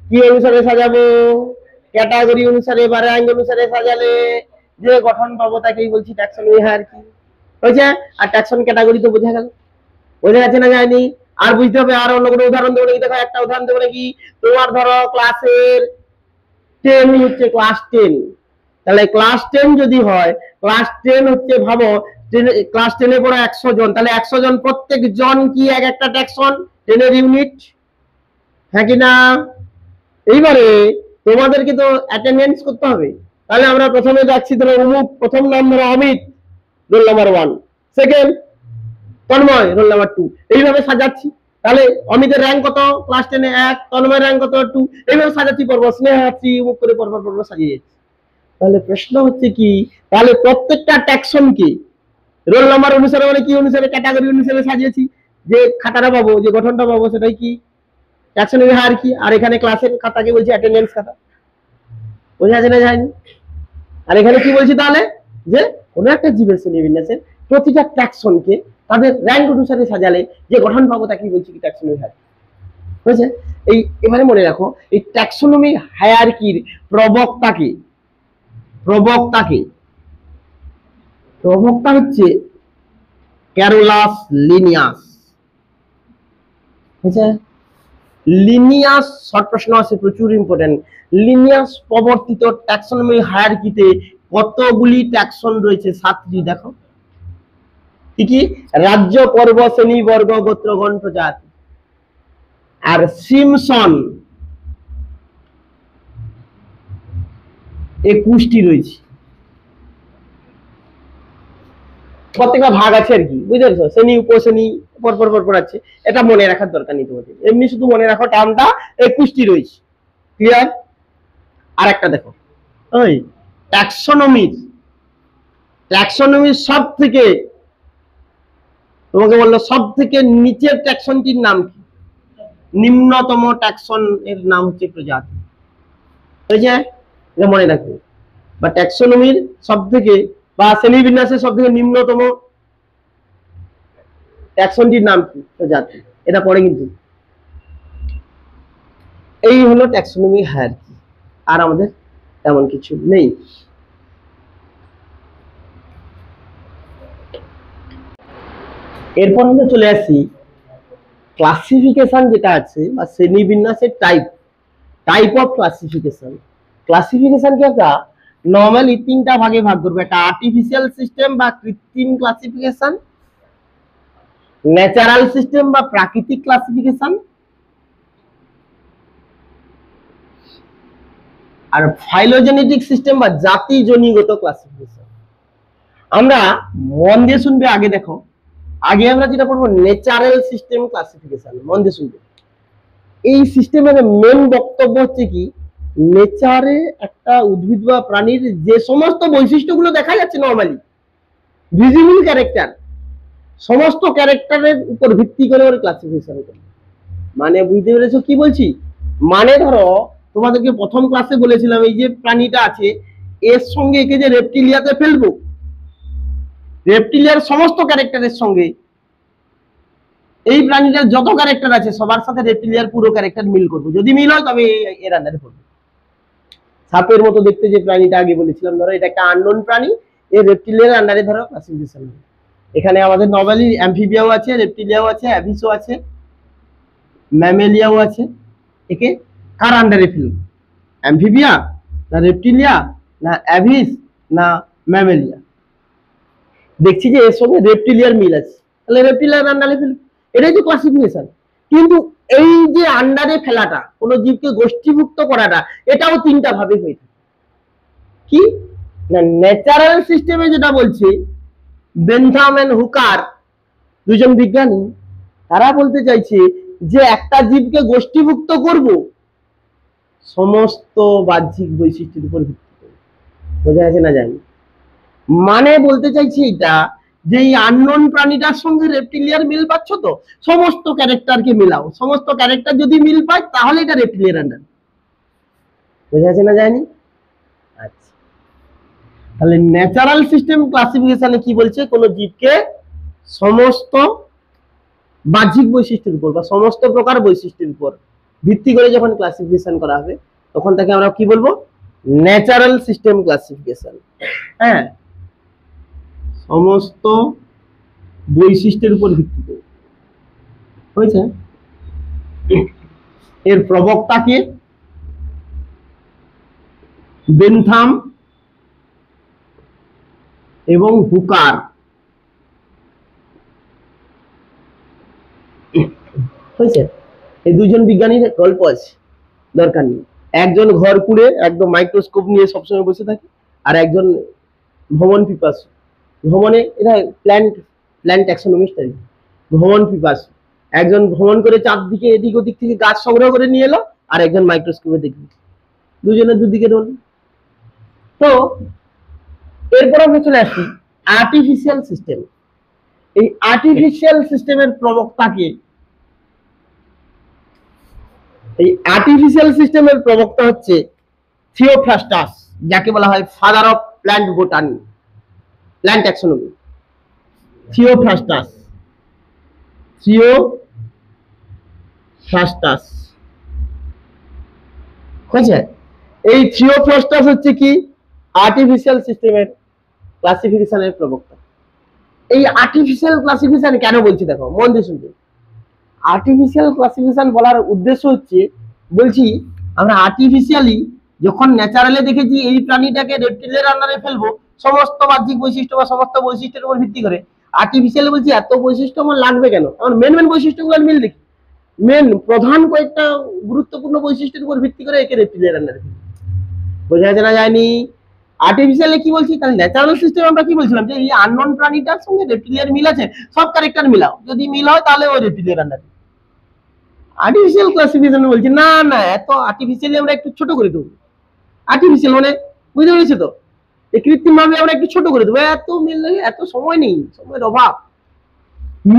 Speaker 1: কি অনুসারে সাজাবো, ক্যাটাগরি অনুসারে বা র্যাঙ্ক অনুসারে সাজালে যে গঠন পাবো তাকেই বলছি ট্যাক্সোনমি হায়ারার্কি। হয়েছে? আর ট্যাক্সন ক্যাটাগরি তো বোঝা গেল। বোঝা যাচ্ছে না যায়নি? আর বুঝতে হবে, আর অন্য কোনো উদাহরণ দেবো নাকি? দেখো একটা উদাহরণ দেবো নাকি, তোমার ধরো ক্লাসের 10 হচ্ছে ক্লাস 10, তাহলে ক্লাস 10 যদি হয়, ক্লাস 10 হচ্ছে, ভাবো ক্লাস 10 পড়া 100 জন, তাহলে 100 জন প্রত্যেক জন কি এক একটা ট্যাক্সন 10 এর ইউনিট, হ্যাঁ কি না? এইবারে তোমাদেরকে তো অ্যাটেন্ডেন্স করতে হবে, তাহলে আমরা প্রথমে যাচ্ছি, ধরো অমুক প্রথম নাম ধরো Amit, roll number 1, second Tanmoy, roll number 2, এইভাবে সাজাচ্ছি। তাহলে অমিতের র্যাঙ্ক কত ক্লাস 10 এ 1, তন্ময়ের র্যাঙ্ক কত 2, এইভাবে সাজাচ্ছি পর্ব, স্নেহাচ্ছি অমুক করে পর্ব সাজিয়ে যাচ্ছি। তাহলে প্রশ্ন হচ্ছে কি, তাহলে প্রত্যেকটা ট্যাক্সন কি রোল নাম্বার অনুসারে, মানে কি অনুসারে, ক্যাটাগরি অনুসারে সাজিয়েছি, যে খাতাটা পাবো, যে গঠনটা পাবো সেটাই কি ট্যাক্সোনমি হায়ারার্কি। আর এখানে ক্লাসের খাতাকে বলছি অ্যাটেন্ডেন্স খাতা, বোঝা আছে না যায়নি? আর এখানে কি বলছি তাহলে, যে কোনো একটা জীবের শ্রেণীবিন্যাসের প্রতিটা ট্যাক্সনকে তাদের র্যাঙ্ক অনুসারে সাজালে যে গঠন পাবো তাকে বলছি কি ট্যাক্সোনমি হায়ারার্কি। বুঝেছে? এই এবারে মনে রাখো, এই ট্যাক্সোনমি হায়ারার্কির প্রবক্তাকে প্রবক্তা হচ্ছে ক্যারোলাস লিনিয়াস। বুঝেছে? লিনিয়াস, শর্ট প্রশ্ন আছে প্রচুর ইম্পর্টেন্ট। লিনিয়াস প্রবর্তিত ট্যাক্সোনমি হায়ারার্কিতে কতগুলি ট্যাক্সন রয়েছে? 7টি। দেখো কি কি? রাজ্য, পর্ব, শ্রেণী, বর্গ, গোত্র, গণ, প্রজাতি। আর সিমসন 21টি রয়েছে। প্রত্যেকটা ভাগ আছে আর কি, বুঝতে পারছো? শ্রেণী, উপশ্রেণী, পর আছে, এটা মনে রাখার দরকার নেই তোমাদের, এমনি শুধু মনে রাখো টার্মটা 21টি রয়েছে। ক্লিয়ার? আর একটা দেখো, ওই ট্যাক্সোনমির সব থেকে, তোমাকে বললো সব থেকে নিচের ট্যাক্সনটির নাম কি? নিম্নতম ট্যাক্সন এর নাম হচ্ছে প্রজাতি। বুঝেছে? এটা মনে রাখবে। বা ট্যাক্সোনমির সব থেকে বা শ্রেণীবিন্যাসের সব থেকে নিম্নতম ট্যাক্সনটির নাম কি? প্রজাতি। এটা পড়ে কিন্তু। এই হলো ট্যাক্সোনমি হায়ারার্কি, আর আমাদের তেমন কিছু নেই। এরপর আমরা চলে আসি ক্লাসিফিকেশন যেটা আছে, বা শ্রেণীবিন্যাসের টাইপ অফ ক্লাসিফিকেশন। ক্লাসিফিকেশনকে আমরা নরমালি 3টা ভাগে ভাগ করবো। একটা আর্টিফিশিয়াল সিস্টেম বা কৃত্রিম ক্লাসিফিকেশন, ন্যাচারাল সিস্টেম বা প্রাকৃতিক ক্লাসিফিকেশন, আর ফাইলোজেনেটিক সিস্টেম বা জাতিজনীগত ক্লাসিফিকেশন। আমরা মন দিয়ে শুনবে, আগে দেখো, আগে আমরা যেটা পড়বো ন্যাচারাল সিস্টেম ক্লাসিফিকেশন। মন দিয়ে শুনবে। এই সিস্টেমের মেন বক্তব্য হচ্ছে কি, নেচারে একটা উদ্ভিদ বা প্রাণীর যে সমস্ত বৈশিষ্ট্যগুলো দেখা যাচ্ছে নরমালি, ভিজিবল ক্যারেক্টার, সমস্ত ক্যারেক্টারের উপর ভিত্তি করে ওর ক্লাসিফিকেশন করে। মানে বুঝতে পেরেছো কি বলছি? মানে ধরো তোমাদেরকে প্রথম ক্লাসে বলেছিলাম, এই যে প্রাণীটা আছে এর সঙ্গে একে যে রেপটিলিয়াতে ফেলবো, রেপটিলিয়ার সমস্ত ক্যারেক্টারের সঙ্গে এই প্রাণীটার যত ক্যারেক্টার আছে সবার সাথে রেপটিলিয়ার পুরো ক্যারেক্টার মিল করবো। যদি মিল হয় তবে এর আন্ডারে পড়বে। সাপের মতো দেখতে যে প্রাণীটা আগে বলেছিলাম, ধরো এটা একটা আননোন প্রাণী, এর রেপটিলিয়ার আন্ডারে ধরো ক্লাসিফিকেশন। এখানে আমাদের নরমালি অ্যামফিবিয়াও আছে, রেপটিলিয়াও আছে, অ্যাভিসও আছে, ম্যামেলিয়াও আছে। একে কার আন্ডারে ফেলব? অ্যামফিবিয়া না রেপটিলিয়া না অ্যাভিস না ম্যামেলিয়া? দেখছি যে এর সঙ্গে রেপটিলিয়ার মিল আছে, তাহলে রেপটিলিয়ার আন্ডারে ফেলব। এটাই তো ক্লাসিফিকেশন। কিন্তু এই যে আন্ডারে ফেলাটা, কোন জীবকে গোষ্ঠীভুক্ত করাটা, এটাও 3টা ভাবে হয়ে থাকে। কি না, ন্যাচারাল সিস্টেমে যেটা বলছে বেনথাম এন্ড হুকার, দুজন বিজ্ঞানী, তারা বলতে চাইছে যে একটা জীবকে গোষ্ঠীভুক্ত করব সমস্ত বাহ্যিক বৈশিষ্ট্যের উপর ভিত্তি করে। বোঝা যাচ্ছে না জানি? মানে বলতে চাইছি এটা, যে এই আননোন প্রাণীটার সঙ্গে রেপটিলিয়ার মিল পাচ্ছ তো, সমস্ত ক্যারেক্টারকে মিলাও, সমস্ত ক্যারেক্টার যদি মিল পায় তাহলে এটা রেপটিলিয়ার আন্ডার। বোঝা যাচ্ছে না যায়নি? আচ্ছা, তাহলে ন্যাচারাল সিস্টেম ক্লাসিফিকেশনে কি বলছে, কোন জীবকে সমস্ত বাহ্যিক বৈশিষ্ট্যের উপর বা সমস্ত প্রকার বৈশিষ্ট্যের উপর ভিত্তি করে যখন ক্লাসিফিকেশন করা হবে, তখন তাকে আমরা কি বলবো? Natural system classification. হ্যাঁ, সমস্ত বৈশিষ্ট্যের উপর ভিত্তি করে হয়েছে। এর প্রবক্তাকে বেনথাম এবং হুকার। হয়েছে? এই দুজন বিজ্ঞানীর গল্প আছে, দরকার নেই। একজন ঘর কুড়ে একদম মাইক্রোস্কোপ নিয়ে সবসময় বসে থাকে, আর একজন ভ্রমণ পিপাসু। ভ্রমণে এটা প্ল্যান্ট প্ল্যান্ট ট্যাক্সোনমিস্ট আর কি। ভ্রমণ পিপাসু একজন ভ্রমণ করে চারদিকে এদিক ওদিক থেকে গাছ সংগ্রহ করে নিয়ে এলো, আর একজন মাইক্রোস্কোপে দেখবে। দুজনের দুদিকে রোল। তো এরপর আমরা চলে আসি আর্টিফিশিয়াল সিস্টেম। এই আর্টিফিশিয়াল সিস্টেমের প্রবক্তাকে, এই আর্টিফিশিয়াল সিস্টেমের প্রবক্তা হচ্ছে থিওফ্রাস্টাস, যাকে বলা হয় father of plant botany, plant taxonomy. Theophrastus, Theophrastus হয়েছে। এই থিওফ্রাস্টাস হচ্ছে কি আর্টিফিশিয়াল সিস্টেমের ক্লাসিফিকেশনের প্রবক্তা। এই আর্টিফিশিয়াল ক্লাসিফিকেশন কেন বলছি দেখো, মন দিয়ে শুনবে। আর্টিফিশিয়াল ক্লাসিফিকেশন বলার উদ্দেশ্য হচ্ছে, বলছি আমরা আর্টিফিশিয়ালি যখন ন্যাচারালি দেখেছি এই প্রাণীটাকে রেপ্টিলের আন্ডারে ফেলবো সমস্ত বাহ্যিক বৈশিষ্ট্য বা সমস্ত বৈশিষ্ট্যের উপর ভিত্তি করে, আর্টিফিশিয়ালি বলছি এত বৈশিষ্ট্য আমার লাগবে কেন, আমার মেন মেন বৈশিষ্ট্যগুলো মিল দেখি, মেন প্রধান কয়েকটা গুরুত্বপূর্ণ বৈশিষ্ট্যের উপর ভিত্তি করে একে রেপ্টিলের আন্ডারে ফেলবো। বোঝা জানা যায়নি? আর্টিফিশিয়ালি কি বলছি, তাহলে ন্যাচারাল সিস্টেম আমরা কি বলছিলাম যে এই আননোন প্রাণীটার সঙ্গে রেপ্টিলিয়ার মিল আছে, সব ক্যারেক্টার মিলাও, যদি মিল হয় তাহলে ওই রেপ্টিলিয়ার আন্ডারে। আর্টিফিশিয়াল ক্লাসিফিকেশন বলছি না না, এত আর্টিফিশিয়ালি আমরা একটু ছোট করে দেবো। আর্টিফিশিয়াল মানে বুঝতে পেরেছো তো, কৃত্রিম ভাবে আমরা একটু ছোট করে দেবো, এত মিল নেই, এত সময় নেই, সময়ের অভাব।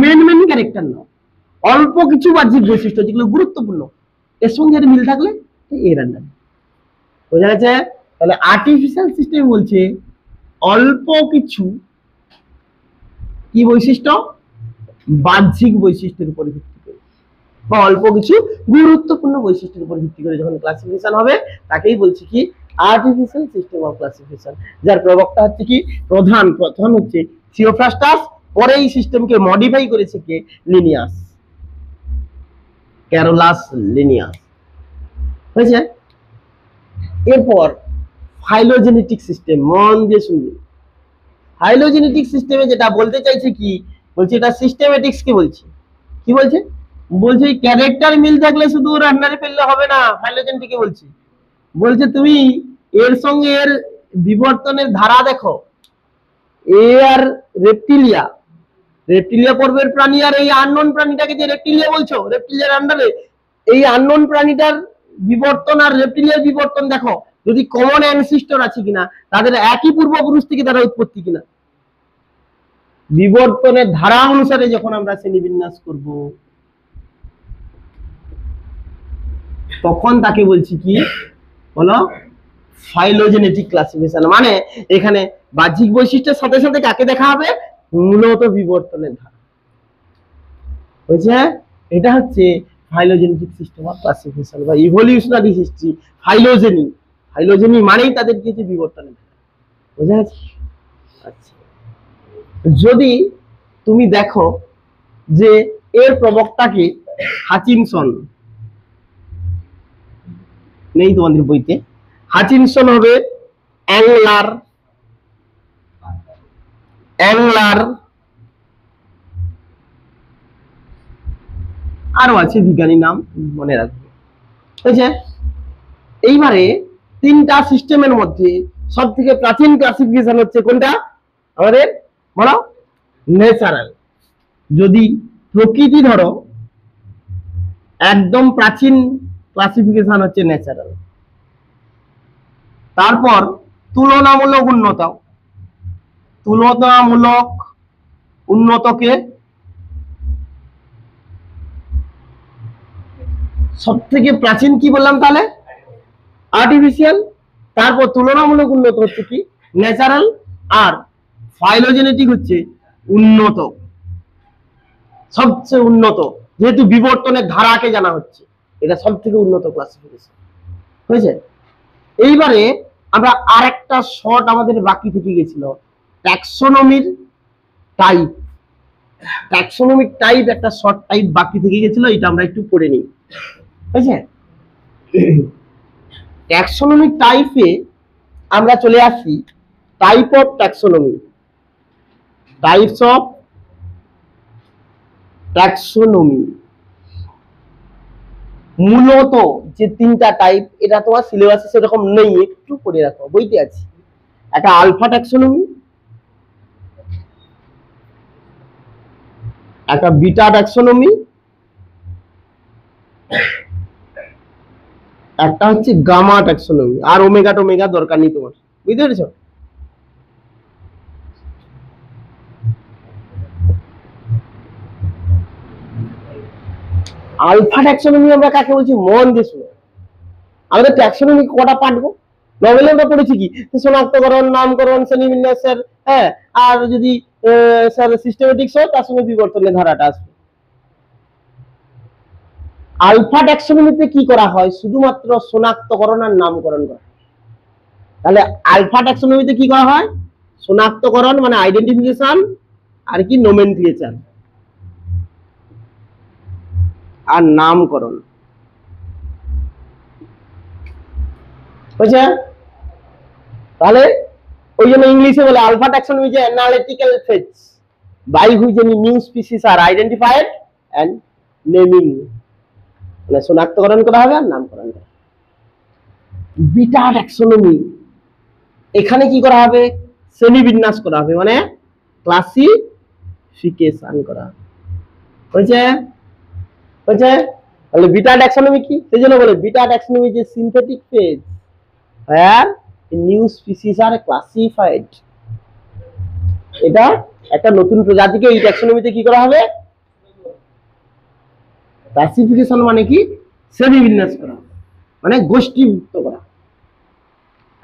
Speaker 1: মেন মেন ক্যারেক্টার নাও, অল্প কিছু বাহ্যিক বৈশিষ্ট্য যেগুলো গুরুত্বপূর্ণ, এর সঙ্গে মিল থাকলে এর আন্ডারে। বোঝা গেছে? তাহলে আর্টিফিশিয়াল সিস্টেম বলছে অল্প কিছু কি বৈশিষ্ট্য, বাহ্যিক বৈশিষ্ট্যের উপর ভিত্তি করে বা অল্প কিছু গুরুত্বপূর্ণ বৈশিষ্ট্যের উপর ভিত্তি করে যখন ক্লাসিফিকেশন হবে তাকেই বলছি কি আর্টিফিশিয়াল সিস্টেম অফ ক্লাসিফিকেশন, যার প্রবক্তা হচ্ছে কি প্রধান হচ্ছে থিওফ্রাস্টাস। পরে এই সিস্টেমকে মডিফাই করেছে কে, লিনিয়াস, ক্যারোলাস লিনিয়াস। হয়েছে? এরপর ফাইলোজেনেটিক সিস্টেম, মন দিয়ে শুনবে। ফাইলোজেনেটিক সিস্টেমে যেটা বলতে চাইছে কি, বলছে এটা সিস্টেমেটিক্স কে বলছে। কি বলছে? বলছে ক্যারেক্টার মিল থাকলে শুধু রান্নারে ফেললে হবে না, ফাইলোজেনেটিকে বলছে। বলছে তুমি এর সঙ্গে এর বিবর্তনের ধারা দেখো, এ আর রেপ্টিলিয়া, রেপ্টিলিয়া পর্বের প্রাণী আর এই আননোন প্রাণীটাকে যে রেপ্টিলিয়া বলছো, রেপ্টিলিয়ার আন্ডারে এই আননোন প্রাণীটার বিবর্তন আর রেপ্টিলিয়ার বিবর্তন দেখো, যদি কমন অ্যানসিস্টর আছে কিনা, তাদের একই পূর্বপুরুষ থেকে তারা উৎপত্তি কিনা। বিবর্তনের ধারা অনুসারে যখন আমরা শ্রেণীবিন্যাস করব তখন তাকে বলছি কি বলো, ফাইলোজেনেটিক ক্লাসিফিকেশন। মানে এখানে বাহ্যিক বৈশিষ্ট্যের সাথে সাথে কাকে দেখা হবে, মূলত বিবর্তনের ধারা। বুঝছে? এটা হচ্ছে ফাইলোজেনেটিক সিস্টেম অফ ক্লাসিফিকেশন বা ইভলিউশনারি হিস্ট্রি। ফাইলোজেনি মানেই তাদের কি হচ্ছে বিবর্তনের ধারা। বুঝা যাচ্ছে? আচ্ছা, যদি তুমি দেখো যে এর প্রবক্তাকে হাচিনসন, নেই তোমাদের বইতে, হাচিনসন হবে অ্যাংলার, আরো আছে বিজ্ঞানীর নাম মনে রাখবে। বুঝছে? এইবারে তিনটা সিস্টেমের মধ্যে সব থেকে প্রাচীন ক্লাসিফিকেশন হচ্ছে কোনটা আমাদের, বলো ন্যাচারাল। যদি প্রকৃতি ধরো একদম প্রাচীন ক্লাসিফিকেশন হচ্ছে ন্যাচারাল। তারপর তুলনামূলক উন্নতকে সব থেকে প্রাচীন কি বললাম তাহলে, আর্টিফিশিয়াল। তারপর তুলনামূলক উন্নত হচ্ছে কি ন্যাচারাল, আর ফাইলোজেনেটিক হচ্ছে উন্নত, সবচেয়ে উন্নত, যেহেতু বিবর্তনের ধারাকে জানা হচ্ছে, এটা সব থেকে উন্নত ক্লাসিফিকেশন। হয়েছে? এইবারে আমরা আরেকটা শর্ট আমাদের বাকি থেকে গেছিল, ট্যাক্সোনমির টাইপ। ট্যাক্সোনমিক টাইপ একটা শর্ট টাইপ বাকি থেকে গেছিল, এটা আমরা একটু পড়ে নিই। হয়েছে? ট্যাক্সোনমিক টাইপে আমরা চলে আসি type of taxonomy, types of taxonomy. মূলত যে তিনটা টাইপ, এটা তোমার সিলেবাসে সেরকম নেই, একটু পড়ে রাখো, বইতে আছে। একটা আলফা ট্যাক্সোনমি, একটা বিটা ট্যাক্সোনমি, একটা হচ্ছে গামা ট্যাক্সোনমি। আর ওমেগা টোমেগা দরকার নেই তোমার, বুঝতে পেরেছো? আলফা ট্যাক্সোনমি আমরা কাকে বলছি, মন দিয়ে শুনো। আমাদের ট্যাক্সোনমি কটা পার্ট গো? নভেলে আমরা পড়েছি কি, শনাক্তকরণ, নামকরণ, শ্রেণীবিন্যাস স্যার, হ্যাঁ। আর যদি স্যার সিস্টেমেটিক্স হয় তার সঙ্গে বিবর্তনের ধারাটা আসবে। আলফা ট্যাক্সোনমিতে কি করা হয়, শুধুমাত্র শনাক্তকরণ আর নামকরণ করা। তাহলে আলফা ট্যাক্সোনমিতে কি করা হয়, শনাক্তকরণ মানে আইডেন্টিফিকেশন, আর কি নোমেনক্লেচার, আর নামকরণ, বুঝছে? তাহলে ওই জন্য ইংলিশে বলে আলফা ট্যাক্সোনমি যে analytical phase by which any new species are identified and naming, মানে শনাক্তকরণ করা হবে আর নামকরণ করা। বিটা ট্যাক্সোনমি, এখানে কি করা হবে, শ্রেণীবিন্যাস করা হবে, মানে ক্লাসিফিকেশন করা হবে, বুঝছে? বুঝছে? তাহলে বিটা ট্যাক্সোনমি কি, সেই জন্য বলে বিটা ট্যাক্সোনমি যে synthetic phase where new species are classified। এটা একটা নতুন প্রজাতিকে এই ট্যাক্সোনমিতে কি করা হবে, ক্লাসিফিকেশন মানে কি, শ্রেণীবিন্যাস করা, মানে গোষ্ঠীভুক্ত করা।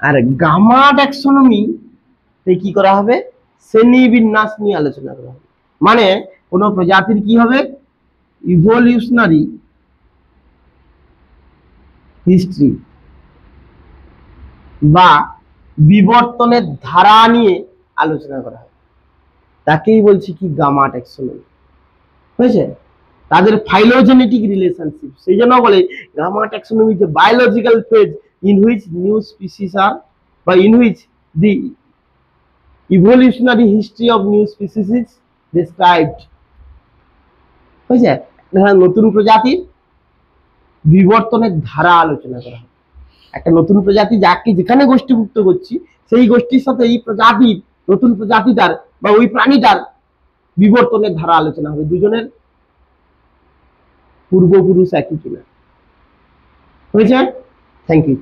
Speaker 1: আর গামা ট্যাক্সোনমি তে কি করা হবে, শ্রেণীবিন্যাস নিয়ে আলোচনা করা হবে। মানে কোন প্রজাতির কি হবে, ইভলিউশনারি হিস্ট্রি বা বিবর্তনের ধারা নিয়ে আলোচনা করা হয়, তাকেই বলছি কি গামা ট্যাক্সোনমি, বুঝেছে? তাদের ফাইলোজেনেটিক রিলেশনশিপ, সেই জন্য বলে গামা ট্যাক্সোনমি যে biological phase in which new species আর বা in which the evolutionary history of new species is described, বুঝেছে? নতুন প্রজাতির বিবর্তনের ধারা আলোচনা করা হয়। একটা নতুন প্রজাতি যাকে যেখানে গোষ্ঠীভুক্ত করছি, সেই গোষ্ঠীর সাথে এই প্রজাতির, নতুন প্রজাতিটার বা ওই প্রাণীটার বিবর্তনের ধারা আলোচনা হবে, দুজনের পূর্বপুরুষ একই কিনা, হয়েছে? Thank you.